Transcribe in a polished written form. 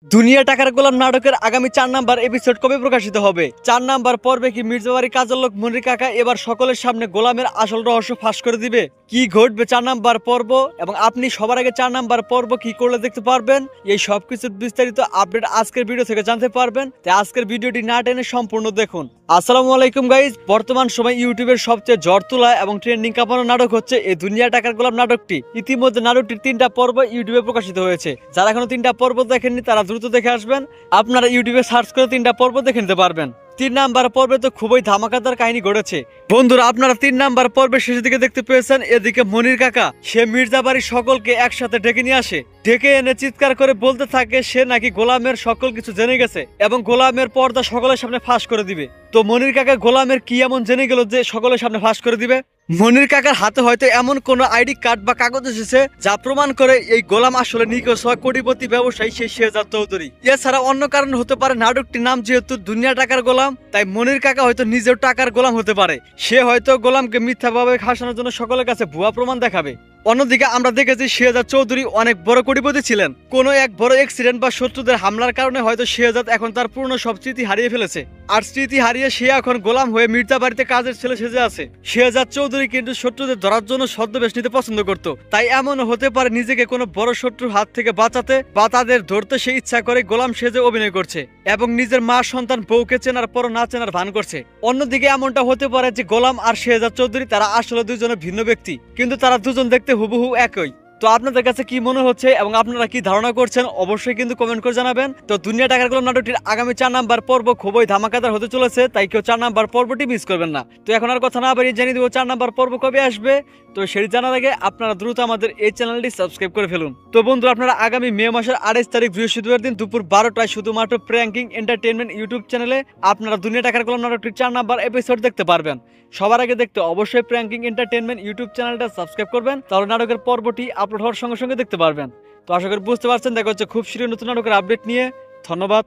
দুনিয়া টাকার গোলাম নাটকের আগামী 4 নাম্বার এপিসোড কবে প্রকাশিত হবে? 4 নাম্বার পর্বে কি মির্জাবাড়ি কাজের লোক মনির কাকা এবার সকলের সামনে গোলামের আসল রহস্য ফাঁস করে দিবে? কি ঘটবে 4 নাম্বার পর্ব এবং আপনি সবার আগে 4 নাম্বার পর্ব কি করলে দেখতে পারবেন? এই সবকিছুর বিস্তারিত আপডেট আজকের ভিডিও থেকে জানতে পারবেন। তাই আজকের ভিডিওটি না টেনে সম্পূর্ণ দেখুন। আসসালামু আলাইকুম গাইজ, বর্তমান সময় ইউটিউবের সবচেয়ে জ্বর তোলা এবং ট্রেন্ডিং কাঁপানো নাটক হচ্ছে এই দুনিয়া টাকার গোলাম নাটকটি। ইতিমধ্যে নাটকটির 3টা পর্ব ইউটিউবে প্রকাশিত হয়েছে। যারা এখনো 3টা পর্ব দেখেননি তারা দ্রুত দেখে আসবেন। আপনারা ইউটিউবে সার্চ করে 3টা পর্ব দেখে নিতে পারবেন। 3 নাম্বার পর্বে তো খুবই ধামাকাদার কাহিনী ঘটেছে বন্ধুরা। আপনারা 3 নাম্বার পর্বের শেষের দিকে দেখতে পেয়েছেন, এদিকে মনির কাকা সে মির্জাবাড়ির সকলকে একসাথে ডেকে নিয়ে আসে। ডেকে এনে চিৎকার করে বলতে থাকে সে নাকি গোলামের সকল কিছু জেনে গেছে এবং গোলামের পর্দা সকলের সামনে ফাঁস করে দিবে। তো মনির কাকা গোলামের কি এমন জেনে গেল যে সকলের সামনে ফাঁস করে দিবে? মনির কাকার হাতে হয়তো এমন কোন আইডি কার্ড বা কাগজ এসেছে যা প্রমাণ করে এই গোলাম আসলে নিখোঁজ হওয়া কোটিপতি ব্যবসায়ী সেই শেহজাদ চৌধুরী। এছাড়া অন্য কারণ হতে পারে নাটকটির নাম যেহেতু দুনিয়া টাকার গোলাম, তাই মনির কাকা হয়তো নিজেও টাকার গোলাম হতে পারে। সে হয়তো গোলামকে মিথ্যাভাবে ফাঁসানোর জন্য সকলের কাছে ভুয়া প্রমাণ দেখাবে। অন্যদিকে আমরা দেখেছি শেহজাদ চৌধুরী অনেক বড় কোটিপতি ছিলেন। কোনো এক বড় অ্যাক্সিডেন্ট বা শত্রুদের হামলার কারণে হয়তো শেহজাদ এখন তার পূর্ণ সব স্মৃতি হারিয়ে ফেলেছে। আর স্মৃতি হারিয়ে সে এখন গোলাম হয়ে মির্জা বাড়িতে কাজের ছেলে সেজে আছে। শেহজাদ চৌধুরী কিন্তু শত্রুদের ধরার জন্য ছদ্মবেশ নিতে পছন্দ করত। তাই এমনও হতে পারে নিজেকে কোনো বড় শত্রুর হাত থেকে বাঁচাতে বা তাদের ধরতে সে ইচ্ছা করে গোলাম সেজে অভিনয় করছে এবং নিজের মা সন্তান বউকে চেনার পর না চেনার ভান করছে। অন্যদিকে এমনটা হতে পারে যে গোলাম আর শেহজাদ চৌধুরী তারা আসলে দুজনে ভিন্ন ব্যক্তি, কিন্তু তারা দুজন দেখতে হুবহু একই। তো আপনাদের কাছে কি মনে হচ্ছে এবং আপনারা কি ধারণা করছেন অবশ্যই কিন্তু কমেন্ট করে জানাবেন। তো দুনিয়া টাকার গোলাম নাটকটির আগামী 4 নাম্বার পর্ব খুবই ধামাকাদার হতে চলেছে, তাই কেউ 4 নাম্বার পর্বটি মিস করবেন না। তো এখন আর কথা না বাড়িয়ে জানিয়ে দেবো 4 নাম্বার পর্ব কবে আসবে। তো সেটি জানার আগে আপনারা দ্রুত আমাদের এই চ্যানেলটি সাবস্ক্রাইব করে ফেলুন। তো বন্ধুরা, আপনারা আগামী মে মাসের 28 তারিখ বৃহস্পতিবার দিন দুপুর 12টায় শুধুমাত্র প্র্যাঙ্কিং এন্টারটেইনমেন্ট ইউটিউব চ্যানেলে আপনারা দুনিয়া টাকার গোলাম নাটকটির 4 নাম্বার এপিসোড দেখতে পারবেন। সবার আগে দেখতে অবশ্যই প্র্যাঙ্কিং এন্টারটেইনমেন্ট ইউটিউব চ্যানেলটা সাবস্ক্রাইব করবেন, তাহলে নাটকের পর্বটি আপলোড হওয়ার সঙ্গে সঙ্গে দেখতে পারবেন। তো আশা করি বুঝতে পারছেন। দেখা হচ্ছে খুব শীঘ্রই নতুন নাটকের আপডেট নিয়ে। ধন্যবাদ।